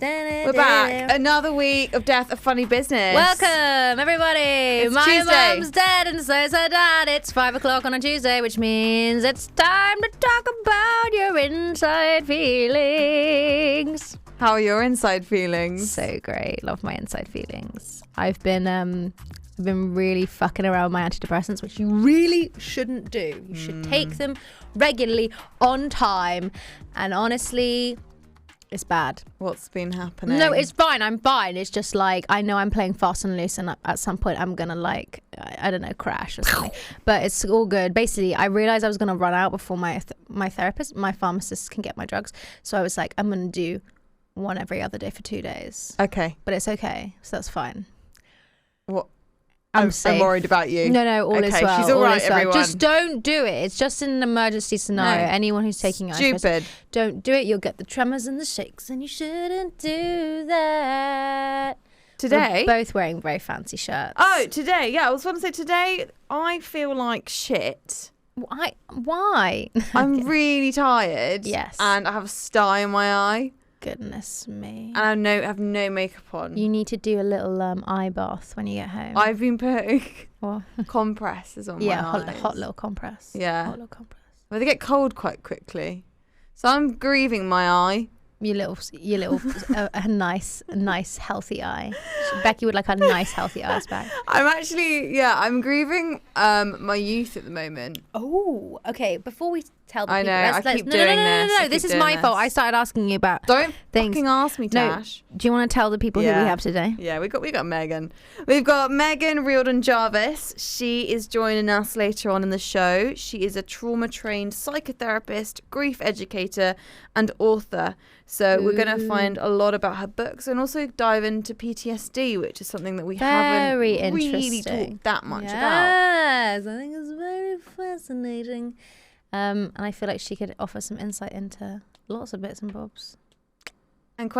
We're back. Another week of Death of Funny Business. Welcome, everybody. It's My Tuesday. mum's dead and so is her dad. It's 5 o'clock on a Tuesday, which means it's time to talk about your inside feelings. How are your inside feelings? So great. Love my inside feelings. I've been really fucking around with my antidepressants, which you really shouldn't do. You should take them regularly on time. And honestly, it's bad. What's been happening? No, it's fine. I'm fine. It's just like, I know I'm playing fast and loose, and at some point I'm going to I don't know, crash or something. But it's all good. Basically, I realized I was going to run out before my therapist, my pharmacist can get my drugs. So I was like, I'm going to do one every other day for 2 days. Okay. But it's okay. So that's fine. What? I'm safe. I'm worried about you. No, all is well. She's all right, everyone. Just don't do it. It's just an emergency scenario. No. Anyone who's taking Stupid. don't do it. You'll get the tremors and the shakes, and you shouldn't do that. Today? We're both wearing very fancy shirts. Oh, today. Yeah, I was going to say today I feel like shit. Why? I'm really tired. Yes. And I have a sty in my eye. Goodness me. And I have no makeup on. You need to do a little eye bath when you get home. I've been putting What? compresses on my eyes. Hot little compress. Yeah. Hot little compress. But they get cold quite quickly. So I'm grieving my eye. Your little a nice healthy eye. Becky would like a nice healthy eyes back. I'm grieving my youth at the moment. Oh, okay. Before we tell the I people, know, I keep doing this. No. This is my fault. I started asking you about Don't things. fucking ask me, Tash. No. Do you want to tell the people who we have today? Yeah, we got Meghan. We've got Meghan Riordan Jarvis. She is joining us later on in the show. She is a trauma-trained psychotherapist, grief educator, and author. So we're going to find a lot about her books and also dive into PTSD, which is something that we haven't really talked that much about. Yes, I think it's very fascinating. And I feel like she could offer some insight into lots of bits and bobs. And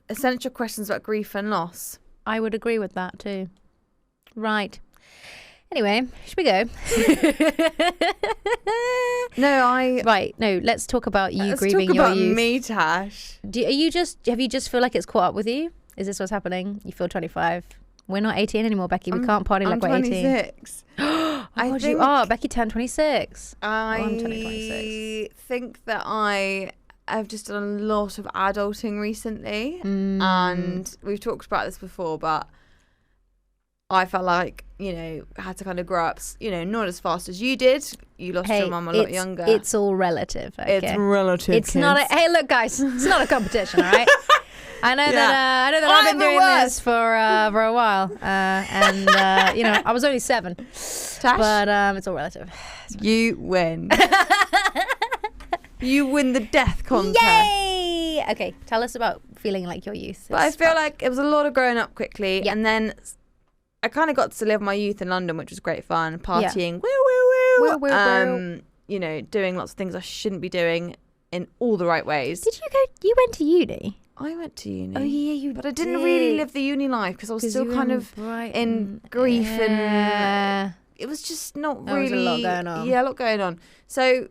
essential questions about grief and loss. I would agree with that too. Right. Anyway, should we go? No, let's talk about you grieving your youth. Me, Tash. Have you just feel like it's caught up with you? Is this what's happening? You feel 25. We're not 18 anymore, Becky. We can't party like we're 18. I'm 26. Oh, God, you are. Becky turned 26. I'm turning 26. Think that I have just done a lot of adulting recently. And we've talked about this before, but I felt like, I had to kind of grow up, not as fast as you did. You lost your mum a lot younger. It's all relative. Okay? It's relative. It's not hey, look, guys, it's not a competition, all right? I know that I've been doing this for a while, and I was only 7, Tash, but it's all relative. You win. You win the death contest. Yay! Okay, tell us about feeling like your youth. But I feel like it was a lot of growing up quickly, and then I kind of got to live my youth in London, which was great fun, partying, doing lots of things I shouldn't be doing in all the right ways. Did you go? You went to uni? I went to uni. Oh yeah, but I didn't really live the uni life because I was still kind of in grief and it was just not really. There was a lot going on. Yeah, a lot going on. So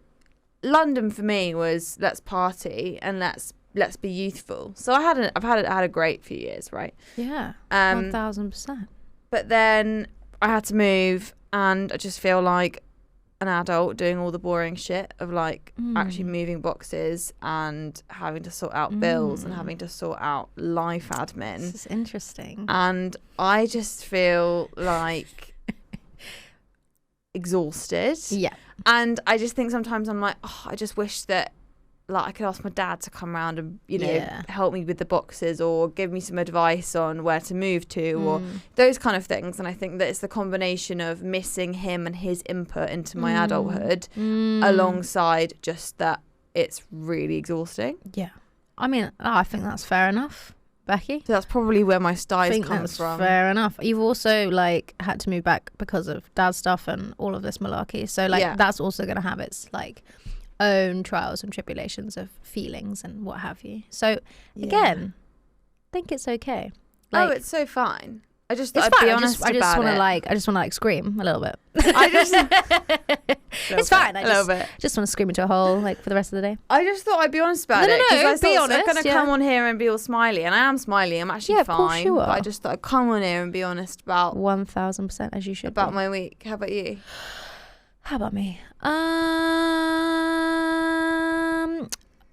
London for me was let's party and let's be youthful. So I've had a great few years, right? Yeah, 1000%. But then I had to move, and I just feel like an adult doing all the boring shit of actually moving boxes and having to sort out bills and having to sort out life admin. This is interesting. And I just feel like exhausted. Yeah. And I just think sometimes I'm like, I just wish that I could ask my dad to come around and, help me with the boxes or give me some advice on where to move to or those kind of things. And I think that it's the combination of missing him and his input into my adulthood alongside just that it's really exhausting. Yeah. I mean, I think that's fair enough, Becky. So that's probably where my styles comes from. Fair enough. You've also had to move back because of dad stuff and all of this malarkey. So that's also going to have its own trials and tribulations of feelings and what have you. So again, I think it's okay. It's so fine. I just it's I'd fine. be honest I just want to it. like, I just want to like scream a little bit. I just it's fine. a little bit. Just want to scream into a hole like for the rest of the day. I just thought I'd be honest about it. No, I be honest. I'm gonna come on here and be all smiley, and I am smiley. I'm actually of fine. course you are. But I just thought I'd come on here and be honest about 1000%, as you should. about my week. How about you? How about me?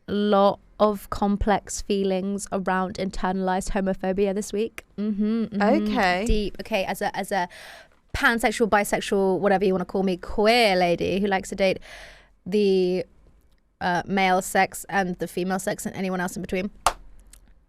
Lot of complex feelings around internalized homophobia this week. Okay. Deep. Okay, as a pansexual, bisexual, whatever you want to call me, queer lady who likes to date the male sex and the female sex and anyone else in between.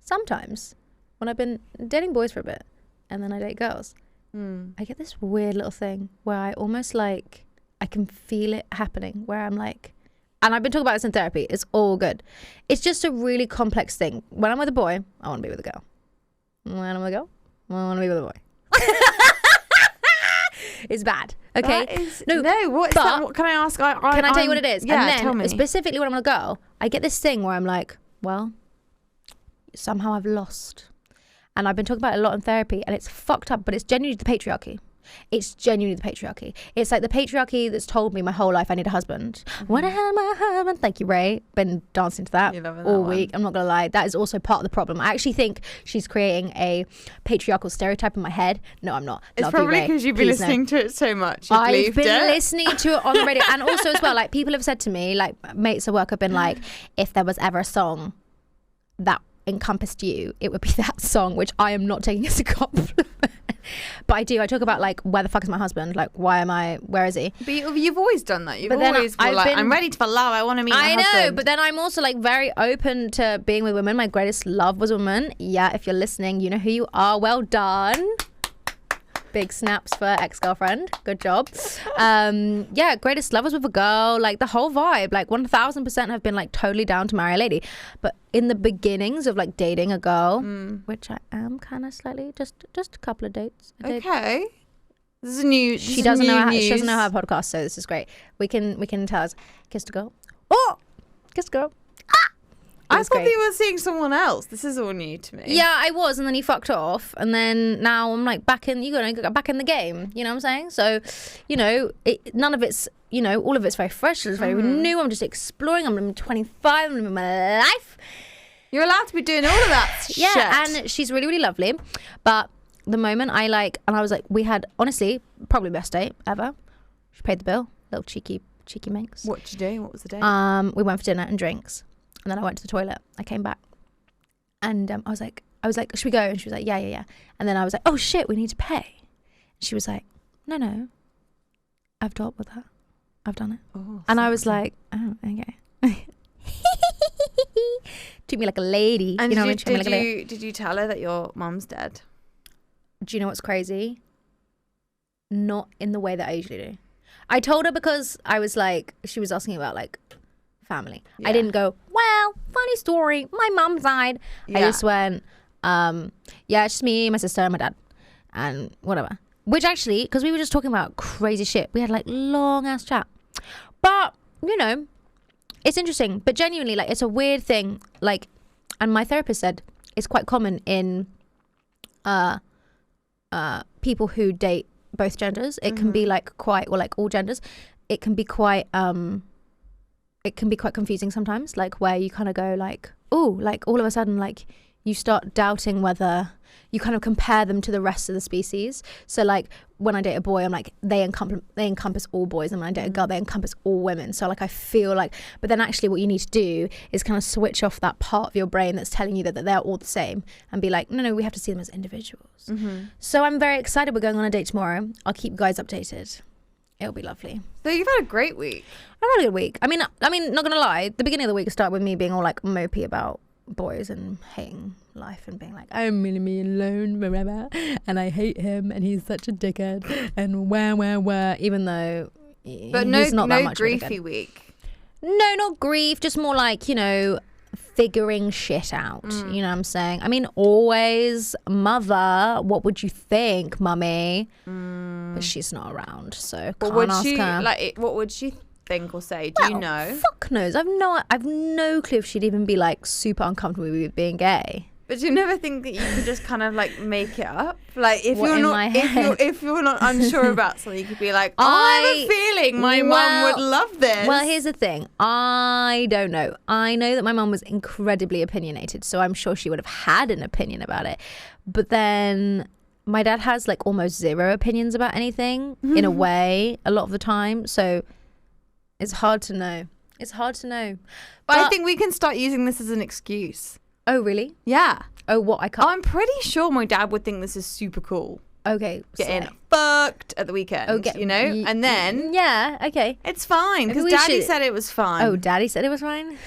Sometimes when I've been dating boys for a bit and then I date girls, I get this weird little thing where I almost like, I can feel it happening where I'm like, and I've been talking about this in therapy, it's all good. It's just a really complex thing. When I'm with a boy, I want to be with a girl. When I'm with a girl, I want to be with a boy. It's bad. Okay. No. What is that? What can I ask? Can I tell you what it is? Yeah, and then tell me. specifically when I'm with a girl, I get this thing where I'm like, well, somehow I've lost. And I've been talking about it a lot in therapy, and it's fucked up, but it's genuinely the patriarchy. It's genuinely the patriarchy. It's like the patriarchy that's told me my whole life I need a husband. When I had my husband, thank you, Ray. Been dancing to that all week. I'm not gonna lie. That is also part of the problem. I actually think she's creating a patriarchal stereotype in my head. No, I'm not. It's probably because you've been listening to it so much. I've been listening to it on the radio, and also as well, like people have said to me, like mates at work have been like, if there was ever a song that encompassed you, it would be that song, which I am not taking as a compliment. But I talk about like, where the fuck is my husband? Like, where is he? But you've always done that. You've always been like, I'm ready for love. I want to meet my husband. I know, but then I'm also like very open to being with women. My greatest love was women. Yeah, if you're listening, you know who you are. Well done. Big snaps for ex-girlfriend. Good job. Yeah, greatest love was with a girl. Like the whole vibe. Like 1000% have been like totally down to marry a lady. But in the beginnings of like dating a girl, which I am kind of slightly, just a couple of dates. Okay. This is new. She doesn't know how to podcast, so this is great. We can tell us kissed a girl. Oh, kissed a girl. I thought you were seeing someone else. This is all new to me. Yeah, I was, and then he fucked off, and then now I'm like back in. Back in the game. You know what I'm saying? So, you know, none of it's, you know, all of it's very fresh. It's very new. I'm just exploring. I'm 25. I'm living my life. You're allowed to be doing all of that. Yeah, shit. and she's really, really lovely. But the moment I was like, we had honestly probably best date ever. She paid the bill. Little cheeky minx. What'd you do? What was the date? We went for dinner and drinks. And then I went to the toilet. I came back, and I was like, should we go? And she was like, yeah. And then I was like, oh shit, we need to pay. And she was like, no, I've dealt with that. I've done it. Oh, and I was like, oh, okay. Treat me like a lady. And you know did you tell her that your mum's dead? Do you know what's crazy? Not in the way that I usually do. I told her because I was like, she was asking about like family. Yeah. I didn't go, well, funny story, my mum died. Yeah. I just went, yeah, it's just me, my sister, and my dad, and whatever. Which actually, because we were just talking about crazy shit, we had like long ass chat. But, you know, it's interesting. But genuinely, like, it's a weird thing. Like, and my therapist said it's quite common in people who date both genders. It can be like quite, or like all genders. It can be quite confusing sometimes, like where you kind of go like, oh, like all of a sudden like you start doubting whether you kind of compare them to the rest of the species. So like when I date a boy, I'm like, they encompass all boys, and when I date a girl, they encompass all women. So like I feel like, but then actually what you need to do is kind of switch off that part of your brain that's telling you that they're all the same, and be like, no, we have to see them as individuals. So I'm very excited. We're going on a date tomorrow. I'll keep you guys updated. It'll be lovely. So you've had a great week. I've had a good week. I mean, not gonna lie, the beginning of the week started with me being all like mopey about boys and hating life and being like, I'm gonna be alone forever and I hate him and he's such a dickhead and where, even though but he's not that much griefy week. No, not grief, just more like, you know, figuring shit out. You know what I'm saying? I mean, always, mother, what would you think, mummy? But she's not around, so can't ask her. Like, what would she think or say? Do you know? Fuck knows. I've no clue if she'd even be like super uncomfortable with being gay. But do you never think that you could just kind of like make it up? Like if What, you're in not my head? if you're not unsure about something, you could be like, I have a feeling my mum would love this. Well, here's the thing. I don't know. I know that my mum was incredibly opinionated, so I'm sure she would have had an opinion about it. But then my dad has like almost zero opinions about anything in a way a lot of the time. So it's hard to know. It's hard to know. But I think we can start using this as an excuse. Oh, really? Yeah. Oh, what? I can't. I'm pretty sure my dad would think this is super cool. Okay. Getting fucked at the weekend, you know? And then... Yeah, okay. It's fine, because Daddy said it was fine. Oh, Daddy said it was fine?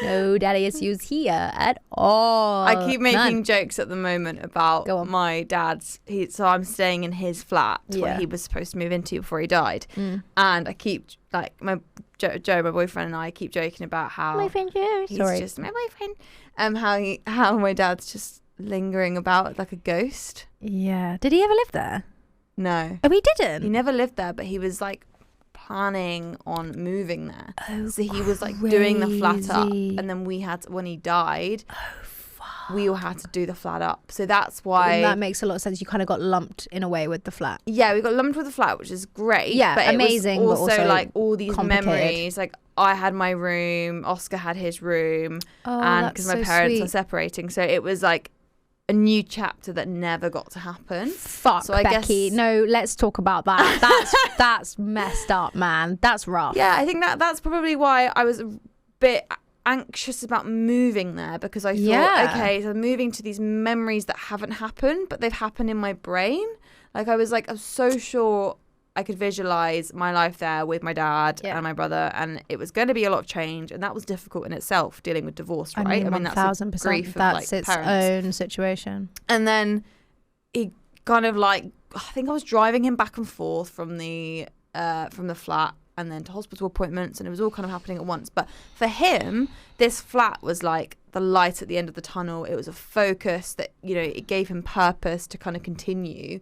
No daddy issues here at all. I keep making jokes at the moment about my dad's. So I'm staying in his flat where he was supposed to move into before he died, and I keep like Joe, my boyfriend, and I keep joking about how my friend Joe. He's just my boyfriend. How my dad's just lingering about like a ghost. Yeah. Did he ever live there? No. Oh, he didn't. He never lived there, but he was like planning on moving there. Oh, so he was like doing the flat up, and then when he died, we all had to do the flat up. So that's why. And that makes a lot of sense. You kind of got lumped in a way with the flat. Yeah, we got lumped with the flat, which is great. Yeah, but amazing. It was also, but also like all these memories. Like I had my room, Oscar had his room, and because my parents are separating, so it was like a new chapter that never got to happen. Fuck, so Becky. No, let's talk about that. That's messed up, man. That's rough. Yeah, I think that's probably why I was a bit anxious about moving there, because I thought, okay, so I'm moving to these memories that haven't happened, but they've happened in my brain. Like I was so sure I could visualize my life there with my dad and my brother, and it was going to be a lot of change, and that was difficult in itself, dealing with divorce, right? I mean that's 1,000%. Grief that's of, like, its parents. own situation. And then he kind of like, I think I was driving him back and forth from the flat and then to hospital appointments, and it was all kind of happening at once. But for him, this flat was like the light at the end of the tunnel. It was a focus that, you know, it gave him purpose to kind of continue.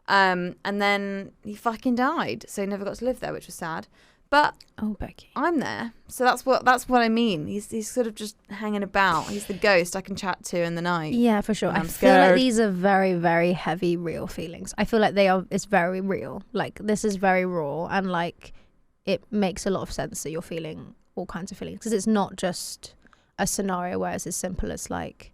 And then he fucking died, so he never got to live there, which was sad. But Becky, I'm there, so that's what I mean. He's sort of just hanging about. He's the ghost I can chat to in the night. Yeah, for sure. I scared. feel like these are very, very heavy, real feelings. I feel like it's very real. Like this is very raw, and like it makes a lot of sense that you're feeling all kinds of feelings, because it's not just a scenario where it's as simple as like,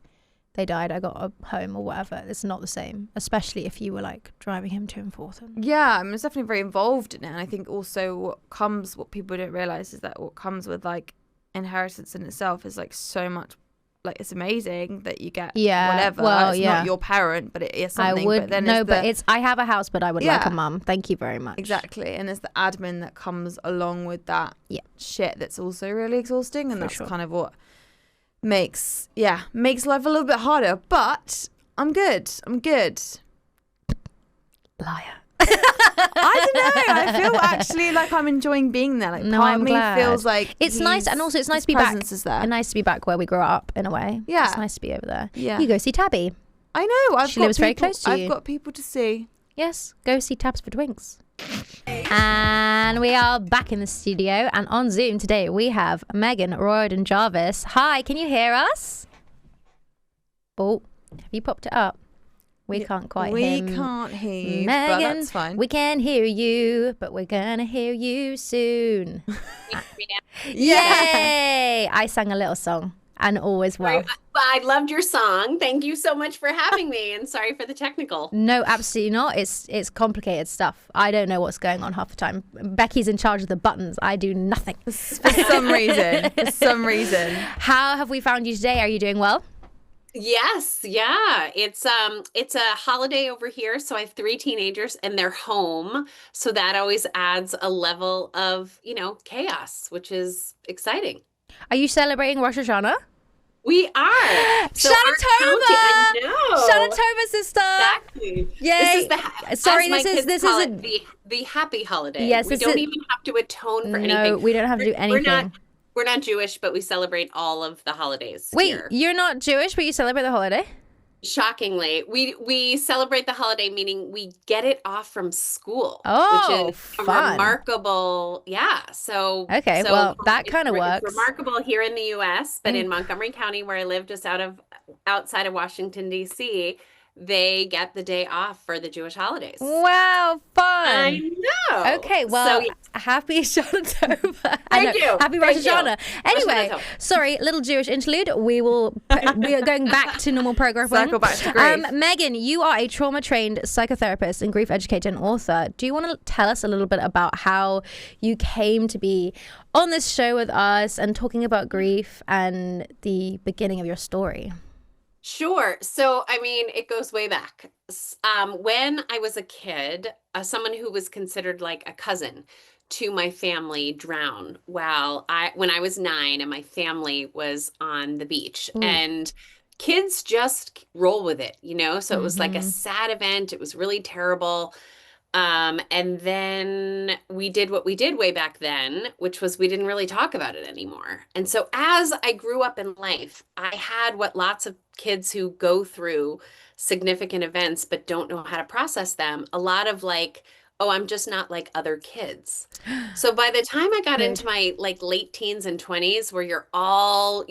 they died, I got a home or whatever. It's not the same, especially if you were like driving him to and forth. Yeah, I mean, it's definitely very involved in it. And I think also what people don't realize is that what comes with like inheritance in itself is like so much, like it's amazing that you get whatever. Well, it's not your parent, but it is something. I would, but then I have a house, but I would like a mum. Thank you very much. Exactly. And there's the admin that comes along with that shit that's also really exhausting. And that's kind of what makes life a little bit harder, but I'm good. Liar. I don't know. I feel actually like I'm enjoying being there. Like part of me feels like it's nice, and also it's nice to be back. Is there. And nice to be back where we grew up in a way. Yeah, it's nice to be over there. Yeah, you go see Tabby. I know. She lives very close to you. I've got people to see. Yes, go see Tabs for Twinks. And we are back in the studio, and on Zoom today we have Meghan Riordan Jarvis. Hi, can you hear us? Oh, have you popped it up? We can't quite hear. We can't hear you, Meghan, but that's fine. We can hear you, but we're gonna hear you soon. Yay! I sang a little song, and all is well. I loved your song. Thank you so much for having me, and sorry for the technical. No, absolutely not. It's complicated stuff. I don't know what's going on half the time. Becky's in charge of the buttons. I do nothing. For some reason. How have we found you today? Are you doing well? Yes, yeah. It's a holiday over here, so I have 3 teenagers and they're home, so that always adds a level of, chaos, which is exciting. Are you celebrating Rosh Hashanah? We are. So Shanatova, sister. Exactly. Yay. This is the happy holiday. Yes, we don't even have to atone for anything. No, we don't have to do anything. We're not Jewish, but we celebrate all of the holidays. Wait, here. You're not Jewish, but you celebrate the holiday? Shockingly, we celebrate the holiday, meaning we get it off from school, which Oh, is a fun. remarkable, yeah. Okay, So well, that kind of it's works. remarkable here in the U.S., but in Montgomery County, where I live, just outside of Washington, D.C., they get the day off for the Jewish holidays. Wow, I fun. know. Okay, well, happy Shana Tova. Thank you. Happy Rosh Hashanah. Anyway, Tova. Sorry, little Jewish interlude. We are going back to normal programming. Circle back to grief. Meghan, you are a trauma-trained psychotherapist and grief educator and author. Do you want to tell us a little bit about how you came to be on this show with us and talking about grief and the beginning of your story? Sure. So, I mean, it goes way back. When I was a kid, someone who was considered like a cousin to my family drowned when I was 9 and my family was on the beach. And kids just roll with it, So it was like a sad event. It was really terrible. And then we did what we did way back then, which was we didn't really talk about it anymore. And so as I grew up in life, I had what lots of kids who go through significant events but don't know how to process them, a lot of like, oh, I'm just not like other kids. So by the time I got into my like late teens and 20s, where you're all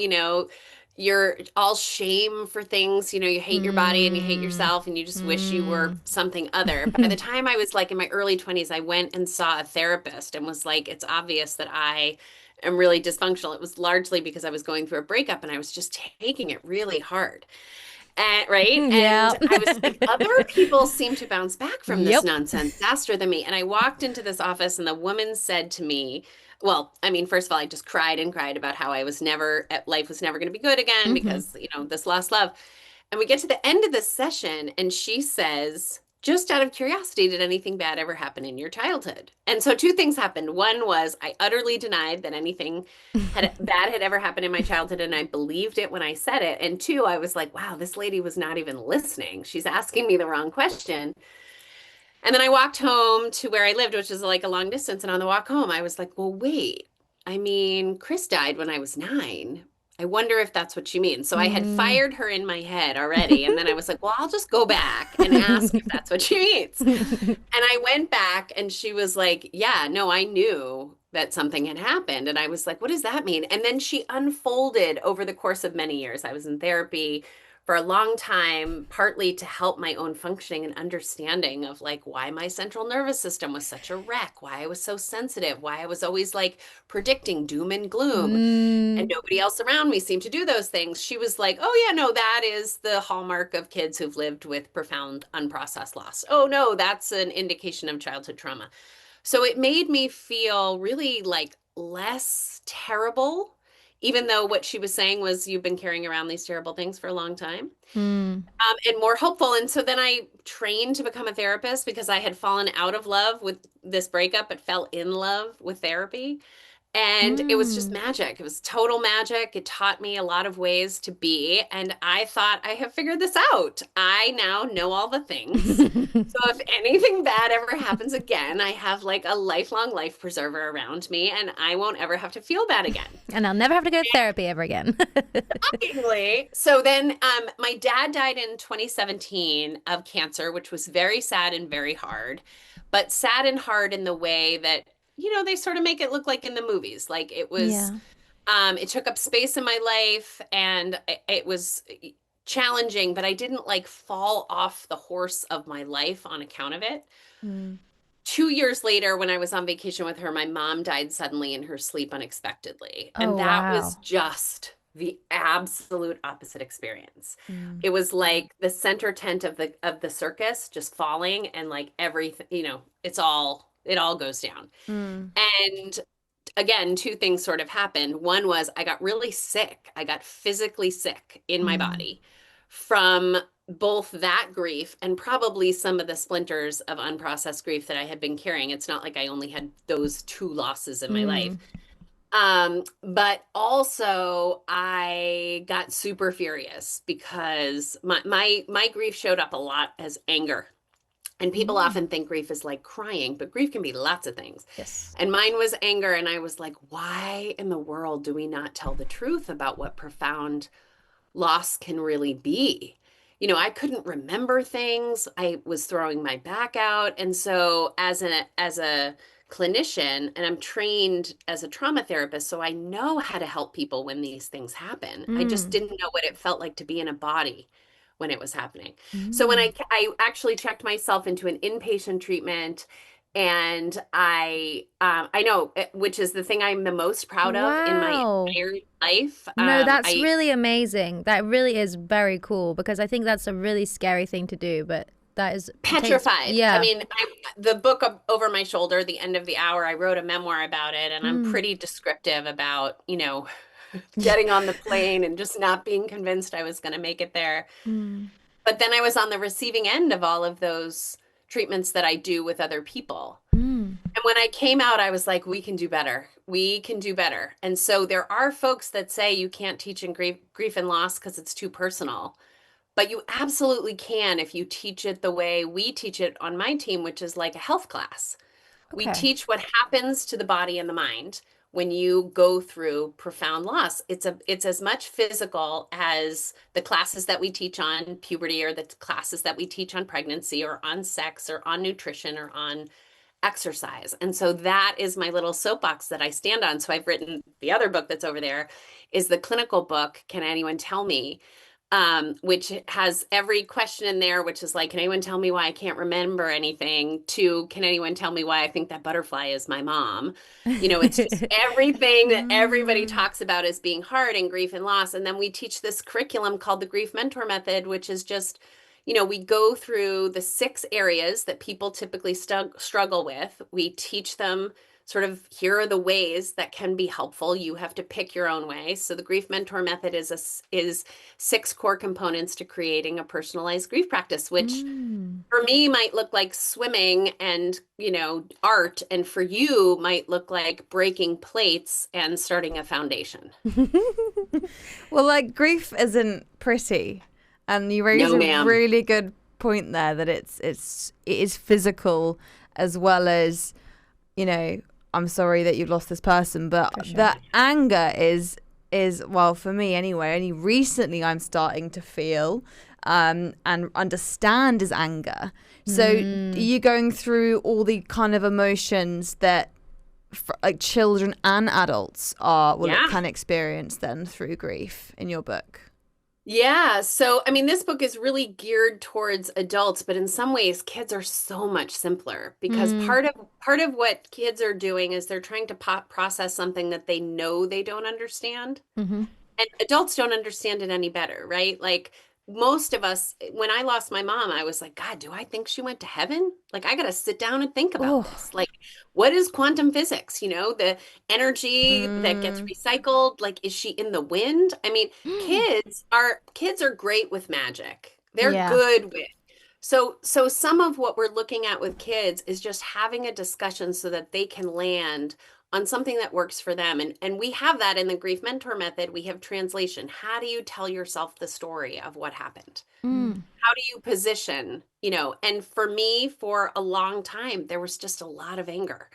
shame for things, you hate your body and you hate yourself and you just wish you were something other. By the time I was like in my early 20s, I went and saw a therapist and was like, it's obvious that I am really dysfunctional. It was largely because I was going through a breakup and I was just taking it really hard. Right? Yeah. And I was like, other people seem to bounce back from this nonsense faster than me. And I walked into this office and the woman said to me, well, I mean, first of all, I just cried and cried about how life was never going to be good again because, this lost love. And we get to the end of this session and she says, just out of curiosity, did anything bad ever happen in your childhood? And so 2 things happened. One was I utterly denied that anything bad had ever happened in my childhood, and I believed it when I said it. And 2, I was like, wow, this lady was not even listening. She's asking me the wrong question. And then I walked home to where I lived, which is like a long distance. And on the walk home, I was like, well, wait, I mean, Chris died when I was 9. I wonder if that's what she means. So I had fired her in my head already. And then I was like, well, I'll just go back and ask if that's what she means. And I went back and she was like, yeah, no, I knew that something had happened. And I was like, what does that mean? And then she unfolded over the course of many years. I was in therapy for a long time, partly to help my own functioning and understanding of like why my central nervous system was such a wreck, why I was so sensitive, why I was always like predicting doom and gloom and nobody else around me seemed to do those things. She was like, oh yeah, no, that is the hallmark of kids who've lived with profound unprocessed loss. Oh no, that's an indication of childhood trauma. So it made me feel really like less terrible, even though what she was saying was you've been carrying around these terrible things for a long time, and more hopeful. And so then I trained to become a therapist because I had fallen out of love with this breakup, but fell in love with therapy. And it was just magic. It was total magic. It taught me a lot of ways to be. And I thought, I have figured this out. I now know all the things. So if anything bad ever happens again, I have like a lifelong life preserver around me and I won't ever have to feel bad again. And I'll never have to go to therapy ever again. Shockingly. So then my dad died in 2017 of cancer, which was very sad and very hard, but sad and hard in the way that they sort of make it look like in the movies. Like it was, it took up space in my life and it was challenging, but I didn't like fall off the horse of my life on account of it. 2 years later, when I was on vacation with her, my mom died suddenly in her sleep unexpectedly. And that was just the absolute opposite experience. It was like the center tent of the circus just falling and like everything, it all goes down. And again, 2 things sort of happened. One was I got really sick. I got physically sick in my body from both that grief and probably some of the splinters of unprocessed grief that I had been carrying. It's not like I only had those 2 losses in my life. But also I got super furious because my grief showed up a lot as anger. And people often think grief is like crying, but grief can be lots of things. Yes. And mine was anger. And I was like, why in the world do we not tell the truth about what profound loss can really be? I couldn't remember things. I was throwing my back out. And so as a clinician, and I'm trained as a trauma therapist, so I know how to help people when these things happen. I just didn't know what it felt like to be in a body when it was happening. So when I actually checked myself into an inpatient treatment, and I know, which is the thing I'm the most proud of in my entire life. No, that's really amazing. That really is very cool, because I think that's a really scary thing to do, but that is petrified. Yeah. I mean, the book over my shoulder, The End of the Hour, I wrote a memoir about it, and I'm pretty descriptive about, getting on the plane and just not being convinced I was going to make it there. But then I was on the receiving end of all of those treatments that I do with other people. And when I came out, I was like, we can do better. We can do better. And so there are folks that say you can't teach in grief and loss because it's too personal. But you absolutely can if you teach it the way we teach it on my team, which is like a health class. We teach what happens to the body and the mind when you go through profound loss. It's as much physical as the classes that we teach on puberty, or the classes that we teach on pregnancy, or on sex, or on nutrition, or on exercise. And so that is my little soapbox that I stand on. So I've written, the other book that's over there is the clinical book, Can Anyone Tell Me? Which has every question in there, which is like, can anyone tell me why I can't remember anything, to can anyone tell me why I think that butterfly is my mom? It's just everything that everybody talks about as being hard in grief and loss. And then we teach this curriculum called the Grief Mentor Method, which is just, we go through the 6 areas that people typically struggle with. We teach them sort of, here are the ways that can be helpful. You have to pick your own way. So the Grief Mentor Method is 6 core components to creating a personalized grief practice, which for me might look like swimming and, art. And for you might look like breaking plates and starting a foundation. Well, like, grief isn't pretty. And you raise a really good point there, that it is physical as well as, I'm sorry that you've lost this person, but the anger is well, for me anyway, only recently I'm starting to feel and understand is anger. So you're going through all the kind of emotions that like children and adults can experience then through grief in your book. Yeah. So, I mean, this book is really geared towards adults, but in some ways kids are so much simpler, because part of what kids are doing is they're trying to process something that they know they don't understand. And adults don't understand it any better, right? Like, most of us, when I lost my mom, I was like, God, do I think she went to heaven? Like, I got to sit down and think about this. Like, what is quantum physics? The energy that gets recycled. Like, is she in the wind? I mean, kids are great with magic. They're good with. So some of what we're looking at with kids is just having a discussion so that they can land on something that works for them. And we have that in the Grief Mentor Method. We have translation. How do you tell yourself the story of what happened? How do you position, and for me, for a long time, there was just a lot of anger.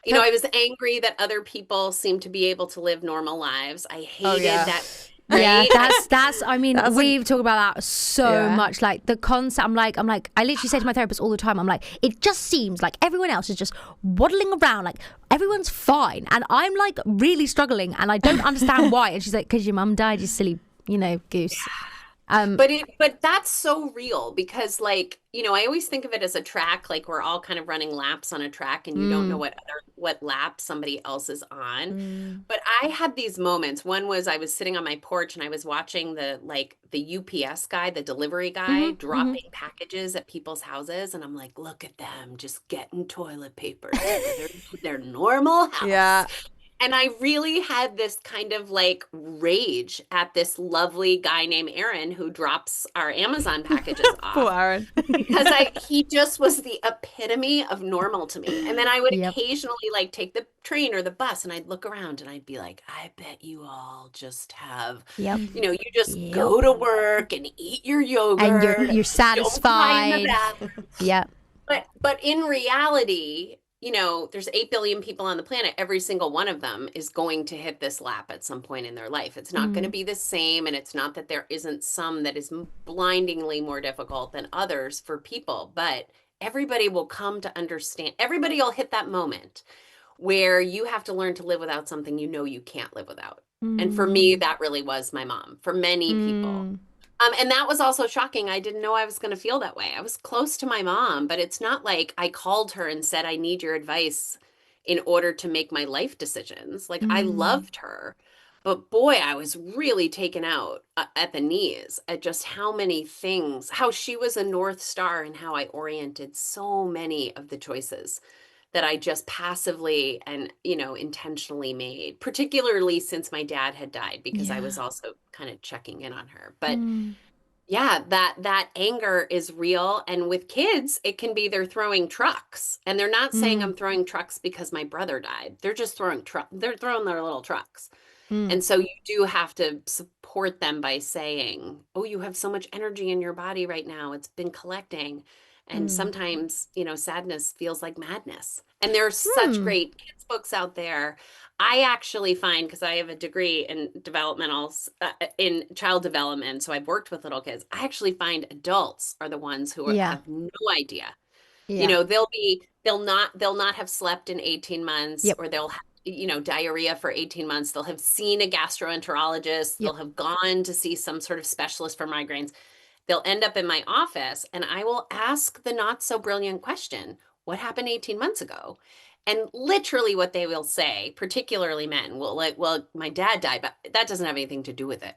I was angry that other people seemed to be able to live normal lives. I hated that. Right? Yeah, that's I mean, we've talked about that so much. Like, the concept, I'm like, I literally say to my therapist all the time, I'm like, it just seems like everyone else is just waddling around, like everyone's fine, and I'm like really struggling, and I don't understand why. And she's like, because your mum died, you silly, goose. But that's so real, because, like, I always think of it as a track, like we're all kind of running laps on a track, and you don't know what lap somebody else is on. But I had these moments. One was I was sitting on my porch and I was watching the UPS guy, the delivery guy, dropping packages at people's houses, and I'm like, look at them just getting toilet paper to their normal house. Yeah. And I really had this kind of like rage at this lovely guy named Aaron who drops our Amazon packages off. Poor Aaron. Because he just was the epitome of normal to me. And then I would occasionally like take the train or the bus, and I'd look around and I'd be like, I bet you all just have, you just go to work and eat your yogurt. And you're satisfied. But in reality, there's 8 billion people on the planet. Every single one of them is going to hit this lap at some point in their life. It's not going to be the same. And it's not that there isn't some that is blindingly more difficult than others for people, but everybody will come to understand. Everybody will hit that moment where you have to learn to live without something you can't live without. And for me, that really was my mom, for many people. And that was also shocking. I didn't know I was going to feel that way. I was close to my mom, but it's not like I called her and said, I need your advice in order to make my life decisions. Like, I loved her, but boy, I was really taken out at the knees at just how many things, how she was a North Star and how I oriented so many of the choices that I just passively and, intentionally made, particularly since my dad had died, because I was also kind of checking in on her. But yeah, that anger is real. And with kids, it can be they're throwing trucks, and they're not saying I'm throwing trucks because my brother died. They're just throwing they're throwing their little trucks. And so you do have to support them by saying, oh, you have so much energy in your body right now. It's been collecting. And sometimes, sadness feels like madness. And there's such great kids books out there. I actually find, because I have a degree in in child development, so I've worked with little kids. I actually find adults are the ones who have no idea. They'll not have slept in 18 months, or they'll have, diarrhea for 18 months. They'll have seen a gastroenterologist. They'll have gone to see some sort of specialist for migraines. They'll end up in my office, and I will ask the not so brilliant question, what happened 18 months ago? And literally what they will say, particularly men, will like, well, my dad died, but that doesn't have anything to do with it.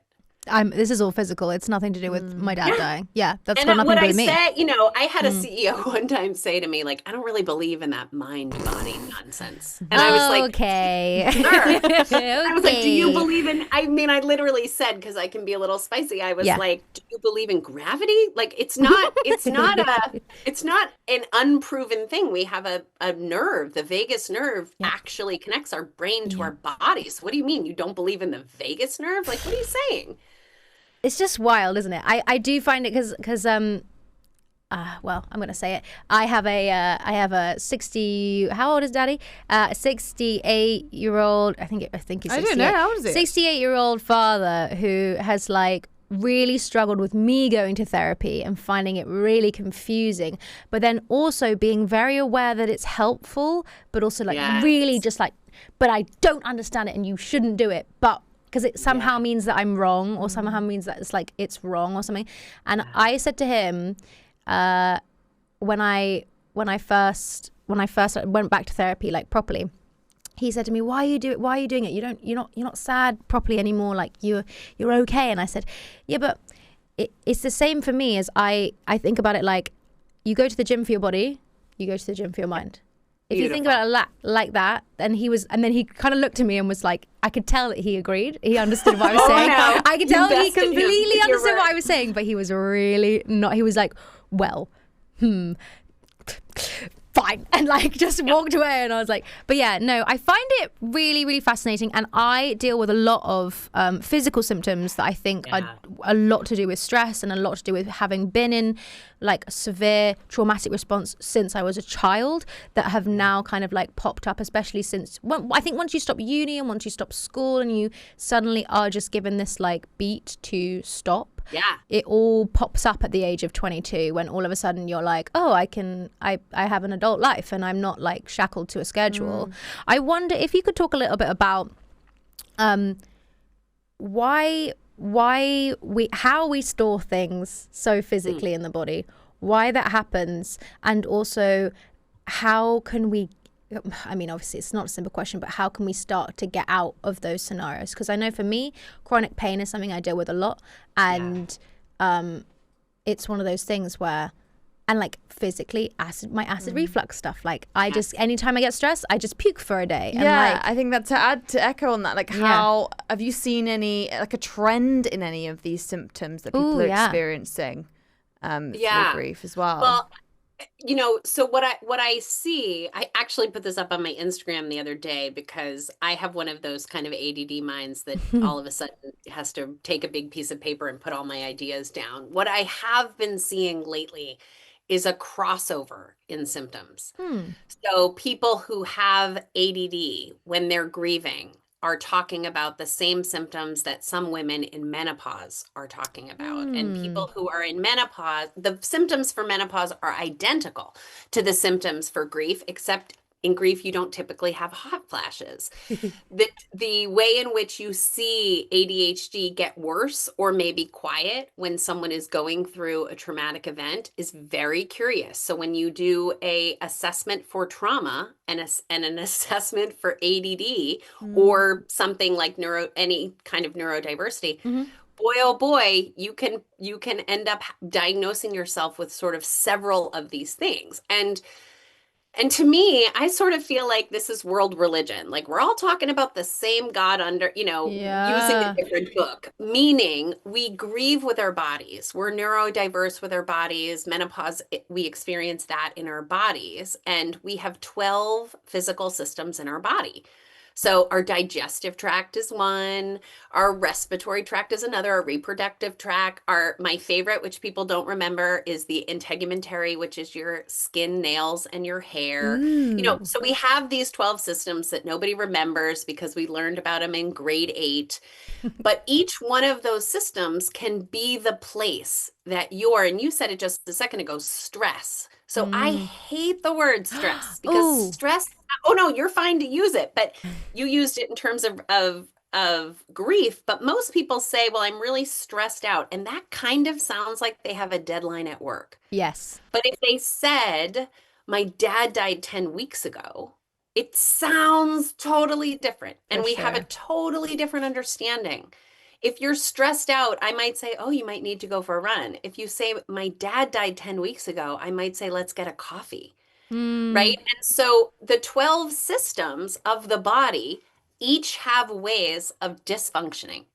This is all physical. It's nothing to do with my dad dying. Yeah, that's and got nothing to do with me. I had a CEO one time say to me, like, I don't really believe in that mind-body nonsense. And I was like, okay. Sure. I was like, do you believe in, I literally said, because I can be a little spicy, I was like, do you believe in gravity? Like, it's not an unproven thing. We have a nerve, the vagus nerve actually connects our brain to our bodies. What do you mean? You don't believe in the vagus nerve? Like, what are you saying? It's just wild, isn't it? I do find it because well, I'm gonna say it. I have a 60. How old is Daddy? 68-year-old. I think he's 68. I don't know. How old is it? 68-year-old father who has like really struggled with me going to therapy and finding it really confusing, but then also being very aware that it's helpful, but also like really just like, but I don't understand it and you shouldn't do it, but because it somehow means that I'm wrong, or somehow means that it's like it's wrong or something. And I said to him, when I first went back to therapy like properly, he said to me, "Why are you doing it? You're not sad properly anymore. Like you're okay." And I said, "Yeah, but it's the same for me as I think about it like you go to the gym for your body, you go to the gym for your mind." If you think about it like that, and then he kind of looked at me and was like, I could tell that he agreed. He understood what I was saying. No. I could tell he completely understood what I was saying, but he was really not. He was like, well, fine, and like just walked away. And I was like, but yeah, no, I find it really, really fascinating. And I deal with a lot of physical symptoms that I think are a lot to do with stress and a lot to do with having been in like severe traumatic response since I was a child that have now kind of like popped up, especially since I think once you stop uni and once you stop school and you suddenly are just given this like beat to stop. Yeah. It all pops up at the age of 22 when all of a sudden you're like, oh, I have an adult life and I'm not like shackled to a schedule. I wonder if you could talk a little bit about how we store things so physically in the body, why that happens, and also how can we, I mean, obviously it's not a simple question, but how can we start to get out of those scenarios? Because I know for me, chronic pain is something I deal with a lot, and it's one of those things where, and like physically, my acid reflux stuff, like I just, anytime I get stressed, I just puke for a day. And like, I think that to echo on that, like how, have you seen any, like a trend in any of these symptoms that people are experiencing through grief as well? Well, so what I see, I actually put this up on my Instagram the other day because I have one of those kind of ADD minds that all of a sudden has to take a big piece of paper and put all my ideas down. What I have been seeing lately is a crossover in symptoms. So people who have ADD when they're grieving are talking about the same symptoms that some women in menopause are talking about. And people who are in menopause, the symptoms for menopause are identical to the symptoms for grief, except in grief, you don't typically have hot flashes. The way in which you see ADHD get worse or maybe quiet when someone is going through a traumatic event is very curious. So when you do a assessment for trauma and an assessment for ADD or something like any kind of neurodiversity, boy, oh boy, you can end up diagnosing yourself with sort of several of these things. And to me, I sort of feel like this is world religion. Like we're all talking about the same God under, using a different book, meaning we grieve with our bodies. We're neurodiverse with our bodies. Menopause, we experience that in our bodies. And we have 12 physical systems in our body. So our digestive tract is one, our respiratory tract is another, our reproductive tract, my favorite, which people don't remember, is the integumentary, which is your skin, nails, and your hair. So we have these 12 systems that nobody remembers because we learned about them in grade 8. But each one of those systems can be the place that and you said it just a second ago, stress. So I hate the word stress because stress, oh no, you're fine to use it, but you used it in terms of grief. But most people say, well, I'm really stressed out. And that kind of sounds like they have a deadline at work. Yes. But if they said, my dad died 10 weeks ago, it sounds totally different. And we have a totally different understanding. If you're stressed out, I might say, oh, you might need to go for a run. If you say, my dad died 10 weeks ago, I might say, let's get a coffee. Right? And so the 12 systems of the body each have ways of dysfunctioning.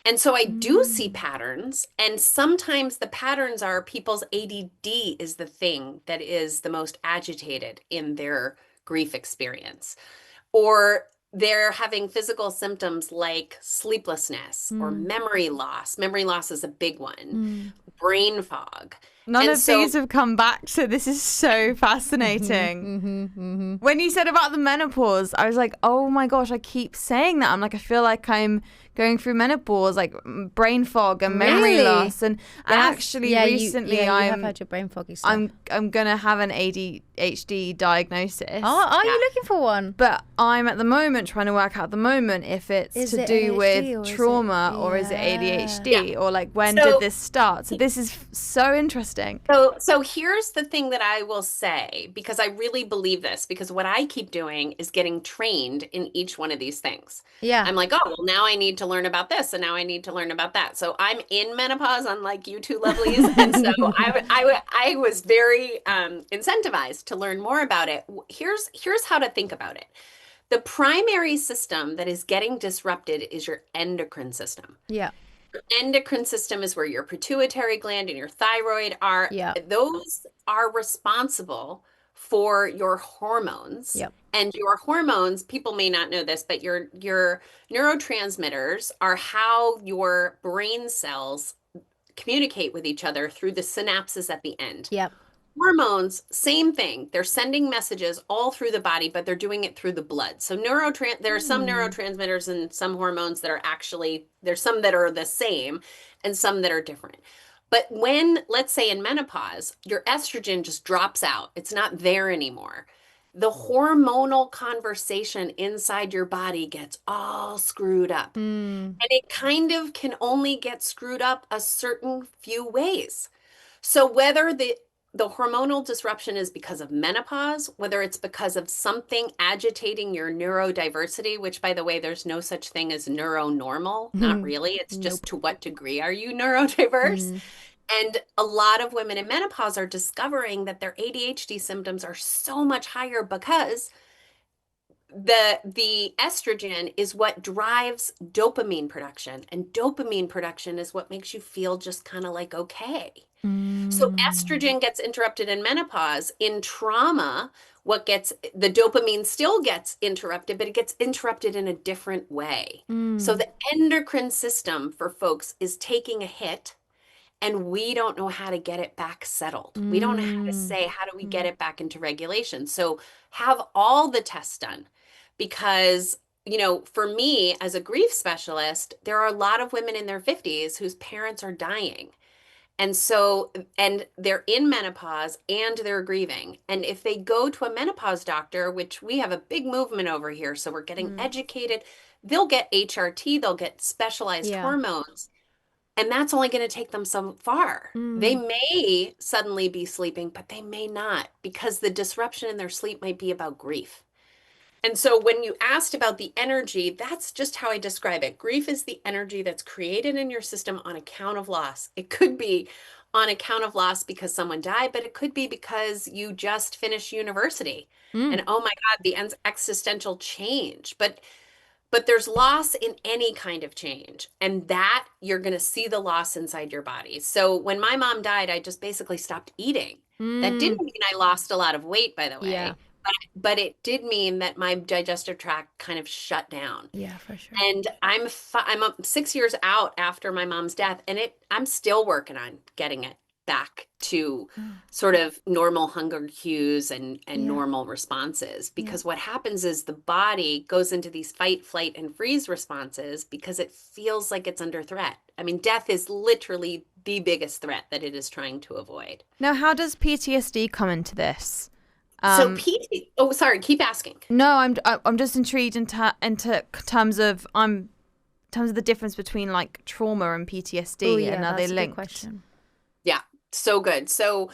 And so I do see patterns, and sometimes the patterns are people's ADD is the thing that is the most agitated in their grief experience, or they're having physical symptoms like sleeplessness or memory loss. Memory loss is a big one. Brain fog. None of these have come back, so this is so fascinating. When you said about the menopause, I was like, oh my gosh, I keep saying that. I'm like, I feel like I'm going through menopause, like brain fog and memory loss. And actually recently you have had your brain foggy stuff. I'm going to have an ADHD diagnosis. Oh, are you looking for one? But I'm at the moment trying to work out if it's to do with trauma or is it ADHD or like when did this start? So this is so interesting. So here's the thing that I will say, because I really believe this, because what I keep doing is getting trained in each one of these things. Yeah. I'm like, oh, well, now I need to learn about this and now I need to learn about that. So I'm in menopause, unlike you two lovelies. And so I was very incentivized to learn more about it. Here's how to think about it. The primary system that is getting disrupted is your endocrine system. Yeah. Your endocrine system is where your pituitary gland and your thyroid are. Yeah. Those are responsible for your hormones. Yep. And your hormones, people may not know this, but your neurotransmitters are how your brain cells communicate with each other through the synapses at the end. Yep. Hormones, same thing. They're sending messages all through the body, but they're doing it through the blood. So there are some neurotransmitters and some hormones that are there's some that are the same and some that are different. But when, let's say in menopause, your estrogen just drops out, it's not there anymore. The hormonal conversation inside your body gets all screwed up. And it kind of can only get screwed up a certain few ways. So whether the hormonal disruption is because of menopause, whether it's because of something agitating your neurodiversity, which, by the way, there's no such thing as neuronormal. Not really. It's just to what degree are you neurodiverse? And a lot of women in menopause are discovering that their ADHD symptoms are so much higher because the estrogen is what drives dopamine production. And dopamine production is what makes you feel just kind of like okay. So estrogen gets interrupted in menopause. In trauma, the dopamine still gets interrupted, but it gets interrupted in a different way. So the endocrine system for folks is taking a hit, and we don't know how to get it back settled. We don't know how to say, how do we get it back into regulation? So have all the tests done, because, you know, for me as a grief specialist, there are a lot of women in their 50s whose parents are dying. And so, and they're in menopause and they're grieving. And if they go to a menopause doctor, which we have a big movement over here, so we're getting educated, they'll get HRT, they'll get specialized hormones. And that's only going to take them so far. They may suddenly be sleeping, but they may not, because the disruption in their sleep might be about grief. And so when you asked about the energy, that's just how I describe it. Grief is the energy that's created in your system on account of loss. It could be on account of loss because someone died, but it could be because you just finished university and oh my God, the existential change. But there's loss in any kind of change, and that you're going to see the loss inside your body. So when my mom died, I just basically stopped eating. That didn't mean I lost a lot of weight, by the way. Yeah. But it did mean that my digestive tract kind of shut down. Yeah, for sure. And I'm 6 years out after my mom's death, and I'm still working on getting it back to sort of normal hunger cues and normal responses. Because what happens is the body goes into these fight, flight, and freeze responses because it feels like it's under threat. I mean, death is literally the biggest threat that it is trying to avoid. Now, how does PTSD come into this? So oh, sorry, keep asking. No, I'm just intrigued into terms of the difference between like trauma and PTSD, and are they linked? Good question. Yeah, so good. So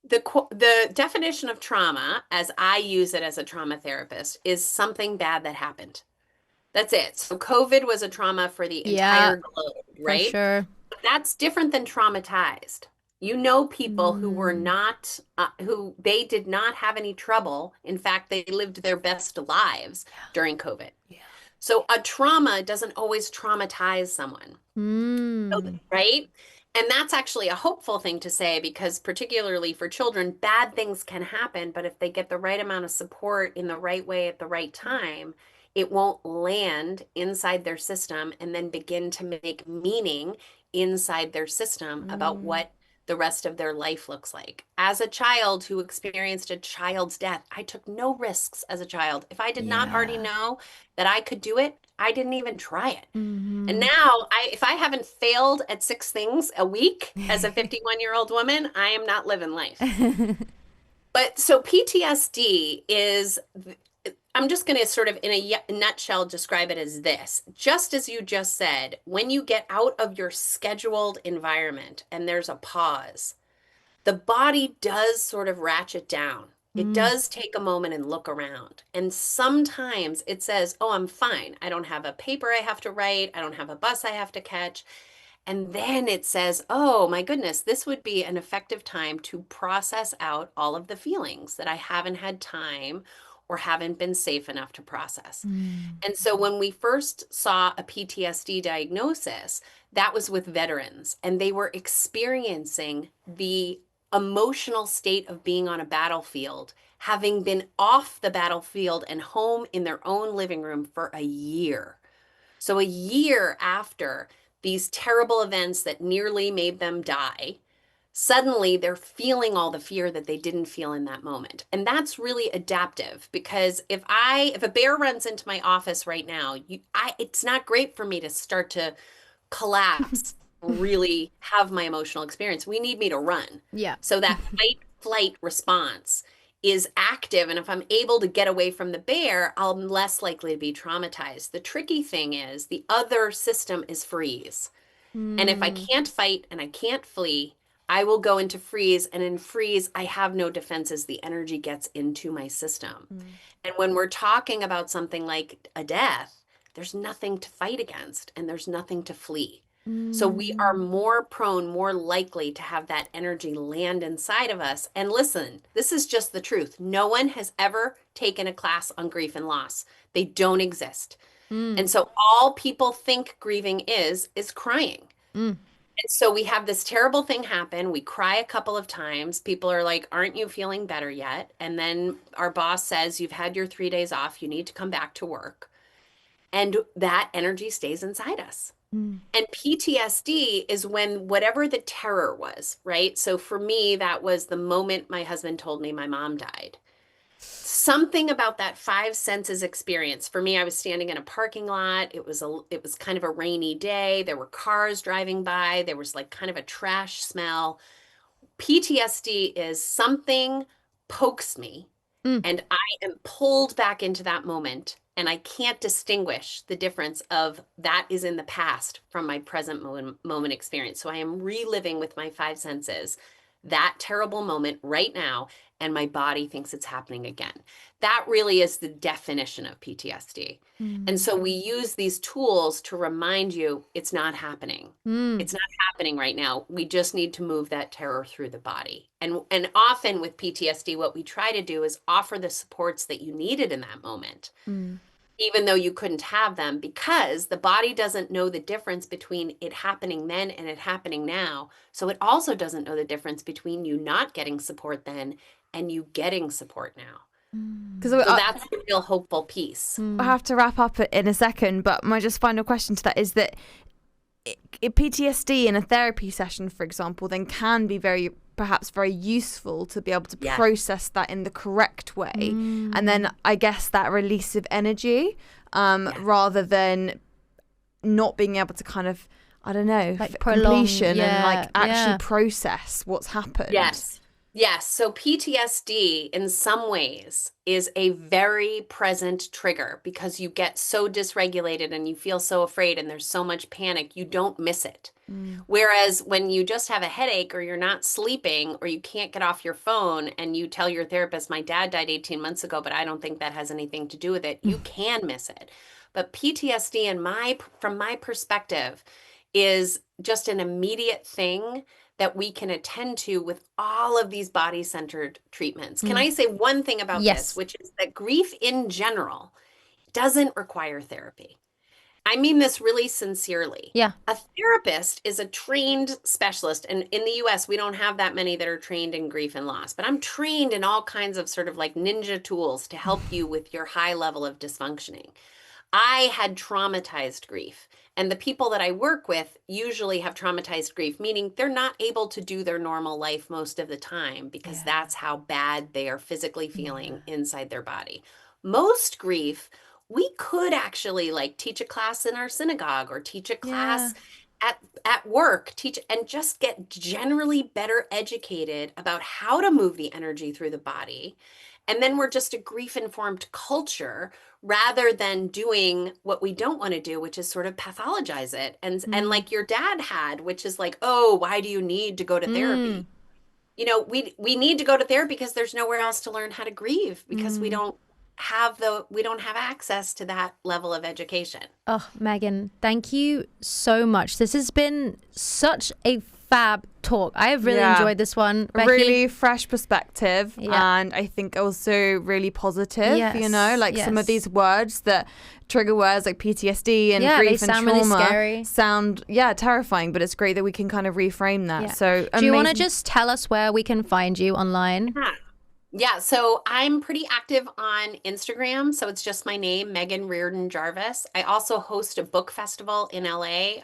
the definition of trauma, as I use it as a trauma therapist, is something bad that happened. That's it. So COVID was a trauma for the entire globe, right? For sure. But that's different than traumatized. You know, people who were not, who they did not have any trouble. In fact, they lived their best lives during COVID. Yeah. So a trauma doesn't always traumatize someone, right? And that's actually a hopeful thing to say, because particularly for children, bad things can happen, but if they get the right amount of support in the right way at the right time, it won't land inside their system and then begin to make meaning inside their system about what the rest of their life looks like. As a child who experienced a child's death, I took no risks as a child. If I did not already know that I could do it, I didn't even try it. And now, if I haven't failed at 6 things a week as a 51-year-old woman, I am not living life. But so PTSD is, I'm just going to sort of in a nutshell describe it as this. Just as you just said, when you get out of your scheduled environment and there's a pause, the body does sort of ratchet down. It does take a moment and look around. And sometimes it says, oh, I'm fine. I don't have a paper I have to write. I don't have a bus I have to catch. And then it says, oh my goodness, this would be an effective time to process out all of the feelings that I haven't had time or haven't been safe enough to process. And so when we first saw a PTSD diagnosis, that was with veterans, and they were experiencing the emotional state of being on a battlefield, having been off the battlefield and home in their own living room for a year. So a year after these terrible events that nearly made them die, suddenly they're feeling all the fear that they didn't feel in that moment. And that's really adaptive, because if a bear runs into my office right now, it's not great for me to start to collapse, really have my emotional experience. We need me to run. Yeah. So that fight flight response is active. And if I'm able to get away from the bear, I'm less likely to be traumatized. The tricky thing is the other system is freeze. And if I can't fight and I can't flee, I will go into freeze. And in freeze, I have no defenses. The energy gets into my system. And when we're talking about something like a death, there's nothing to fight against and there's nothing to flee. So we are more prone, more likely to have that energy land inside of us. And listen, this is just the truth. No one has ever taken a class on grief and loss. They don't exist. And so all people think grieving is crying. And so we have this terrible thing happen. We cry a couple of times. People are like, aren't you feeling better yet? And then our boss says, you've had your 3 days off. You need to come back to work. And that energy stays inside us. And PTSD is when whatever the terror was, right? So for me, that was the moment my husband told me my mom died. Something about that five senses experience. For me, I was standing in a parking lot. It was kind of a rainy day. There were cars driving by. There was like kind of a trash smell. PTSD is something pokes me and I am pulled back into that moment, and I can't distinguish the difference of that is in the past from my present moment experience. So I am reliving with my five senses that terrible moment right now, and my body thinks it's happening again. That really is the definition of PTSD. And so we use these tools to remind you it's not happening. It's not happening right now. We just need to move that terror through the body. And often with PTSD, what we try to do is offer the supports that you needed in that moment, even though you couldn't have them, because the body doesn't know the difference between it happening then and it happening now. So it also doesn't know the difference between you not getting support then and you getting support now. So that's the real hopeful piece. I have to wrap up in a second, but my just final question to that is that PTSD in a therapy session, for example, then can be perhaps very useful to be able to process that in the correct way. And then I guess that release of energy, rather than not being able to kind of, I don't know, like completion and like actually process what's happened. Yes. So PTSD in some ways is a very present trigger because you get so dysregulated and you feel so afraid and there's so much panic, you don't miss it. Whereas when you just have a headache or you're not sleeping or you can't get off your phone and you tell your therapist, my dad died 18 months ago, but I don't think that has anything to do with it, you can miss it. But PTSD from my perspective is just an immediate thing that we can attend to with all of these body-centered treatments. Can I say one thing about this, which is that grief in general doesn't require therapy. I mean this really sincerely. Yeah. A therapist is a trained specialist. And in the US, we don't have that many that are trained in grief and loss, but I'm trained in all kinds of sort of like ninja tools to help you with your high level of dysfunctioning. I had traumatized grief. And the people that I work with usually have traumatized grief, meaning they're not able to do their normal life most of the time because that's how bad they are physically feeling inside their body. Most grief, we could actually like teach a class in our synagogue or teach a class at work, teach and just get generally better educated about how to move the energy through the body. And then we're just a grief-informed culture rather than doing what we don't want to do, which is sort of pathologize it. And like your dad had, which is like, oh, why do you need to go to therapy? You know, we need to go to therapy because there's nowhere else to learn how to grieve because we don't have access to that level of education. Oh, Meghan, thank you so much. This has been such a fab talk. I have really enjoyed this one, Becky. Really fresh perspective, and I think also really positive. You know, like some of these words that trigger words like PTSD and grief and trauma really scary. Sound terrifying, but it's great that we can kind of reframe that. So do you want to just tell us where we can find you online? Yeah, so I'm pretty active on Instagram. So it's just my name, Meghan Riordan Jarvis. I also host a book festival in LA.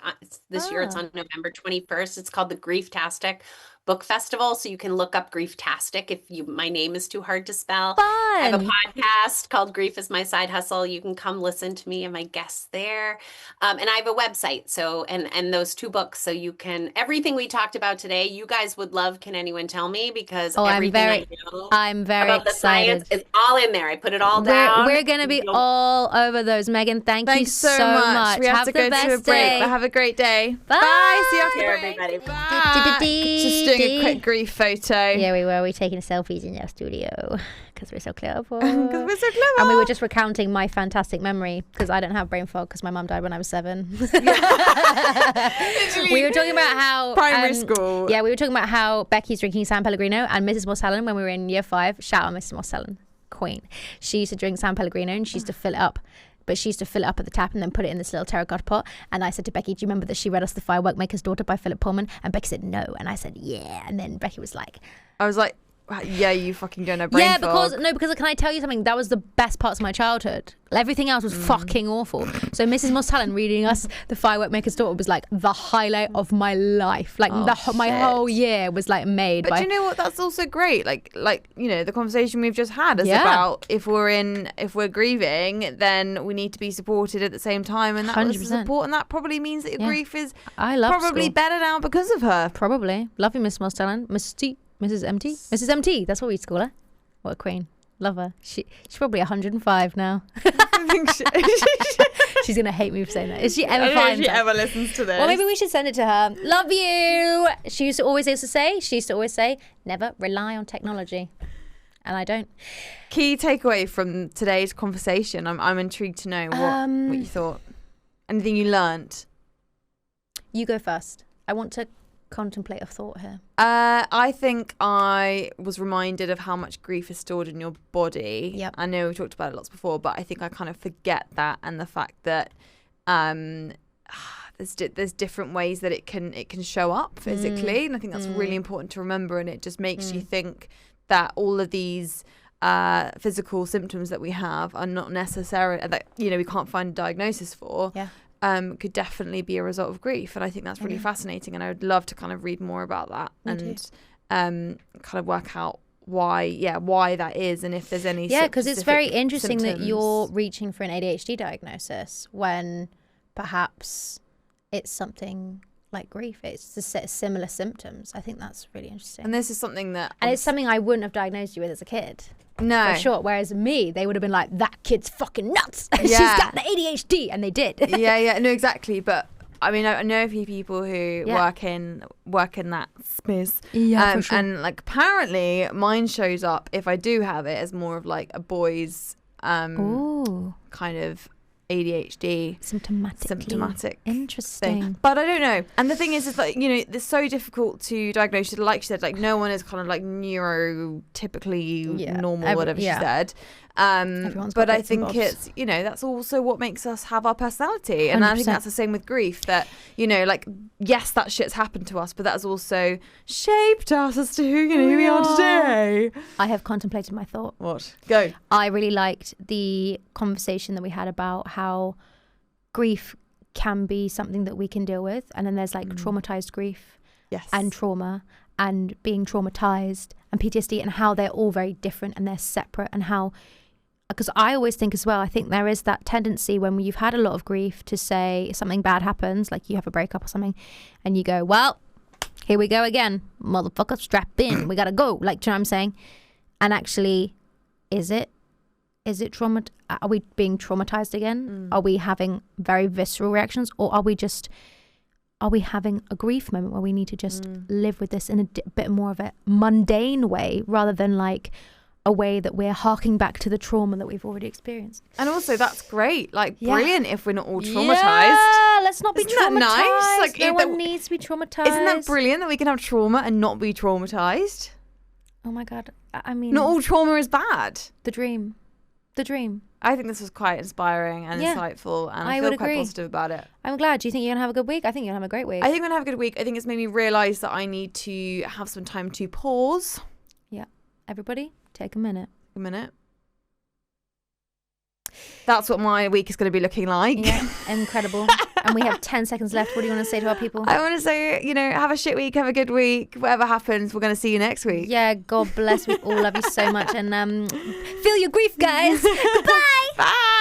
This year it's on November 21st. It's called the Grieftastic Book Festival. So you can look up Grieftastic if my name is too hard to spell. Fun. I have a podcast called Grief is My Side Hustle. You can come listen to me and my guests there. And I have a website. So, and those two books. So you can, everything we talked about today, you guys would love Can Anyone Tell Me? Because everything I'm very about the excited. science is all in there. I put it all down. We're going to be all over those. Meghan, thank you so much. We have to go to a break. Have a great day. Bye. See you after the break. Everybody. Bye. Just doing a quick grief photo. Yeah, we were. We're taking selfies in our studio because we're so clever. Because we're so clever. And we were just recounting my fantastic memory because I didn't have brain fog because my mum died when I was 7. We were talking about how primary school. Yeah, we were talking about how Becky's drinking San Pellegrino and Mrs. Morsellen when we were in year 5. Shout out Mrs. Morsellen, queen. She used to drink San Pellegrino and she used to fill it up. But she used to fill it up at the tap and then put it in this little terracotta pot. And I said to Becky, do you remember that she read us The Firework Maker's Daughter by Philip Pullman? And Becky said, no. And I said, yeah. And then Becky was like... I was like... Yeah, you fucking don't know brain Yeah, fog. because can I tell you something? That was the best parts of my childhood. Everything else was fucking awful. So Mrs. Moss-Talon reading us The Firework Maker's Daughter was like the highlight of my life. Like my whole year was like made. But do you know what? That's also great. Like you know, the conversation we've just had is about if we're grieving, then we need to be supported at the same time, and that 100%. Was the support, and that probably means that your grief is probably better now because of her. Probably. Love you, Miss Moss-Talon. Mrs. MT? Mrs. MT, that's what we used to call her. What a queen. Love her. She's probably 105 now. I think she's going to hate me for saying that. Is she ever I don't know if she ever listens to this. Well, maybe we should send it to her. Love you. She used to always say, never rely on technology. And I don't. Key takeaway from today's conversation. I'm intrigued to know what you thought. Anything you learnt? You go first. I want to contemplate a thought here. I think I was reminded of how much grief is stored in your body. Yep. I know we've talked about it lots before, but I think I kind of forget that, and the fact that there's different ways that it can show up physically, and I think that's really important to remember. And it just makes you think that all of these physical symptoms that we have are not necessarily that we can't find a diagnosis for. Yeah. Could definitely be a result of grief, and I think that's really fascinating, and I would love to kind of read more about that kind of work out why that is, and if there's any because it's very interesting symptoms. That you're reaching for an ADHD diagnosis when perhaps it's something like grief. It's the similar symptoms. I think that's really interesting, and this is something that it's something I wouldn't have diagnosed you with as a kid. No. For sure. Whereas me, they would have been like, that kid's fucking nuts. She's got the ADHD. And they did. Yeah. No, exactly. But I mean, I know a few people who work in that space. Yeah, for sure. And like apparently mine shows up, if I do have it, as more of like a boy's kind of ADHD symptomatic interesting thing. But I don't know, and the thing is like it's so difficult to diagnose it. Like she said, like no one is kind of like neurotypically normal, whatever she said. But I think it's that's also what makes us have our personality, and 100%. I think that's the same with grief, that like yes, that shit's happened to us, but that's also shaped us as to who we are today. I have contemplated my thought. What? Go. I really liked the conversation that we had about how grief can be something that we can deal with, and then there's like traumatized grief, and trauma, and being traumatized, and PTSD, and how they're all very different and they're separate, and how. Because I always think as well, I think there is that tendency when you've had a lot of grief to say something bad happens, like you have a breakup or something, and you go, well, here we go again. Motherfucker, strap in. We got to go. Like, do you know what I'm saying? And actually, is it trauma? Are we being traumatized again? Are we having very visceral reactions? Or are we having a grief moment where we need to just live with this in a bit more of a mundane way, rather than like a way that we're harking back to the trauma that we've already experienced? And also that's great, like brilliant if we're not all traumatized. Yeah, let's not be traumatized. Isn't that nice? Like, no one needs to be traumatized. Isn't that brilliant that we can have trauma and not be traumatized? Oh my God. I mean, not all trauma is bad. The dream. I think this was quite inspiring and insightful, and I feel quite positive about it. I'm glad. Do you think you're going to have a good week? I think you're going to have a great week. I think I'm going to have a good week. I think it's made me realise that I need to have some time to pause. Yeah. Everybody, take a minute. That's what my week is going to be looking like. Yeah, incredible. And we have 10 seconds left. What do you want to say to our people? I want to say, have a shit week, have a good week. Whatever happens, we're going to see you next week. Yeah, God bless. We all love you so much. And feel your grief, guys. Goodbye. Bye.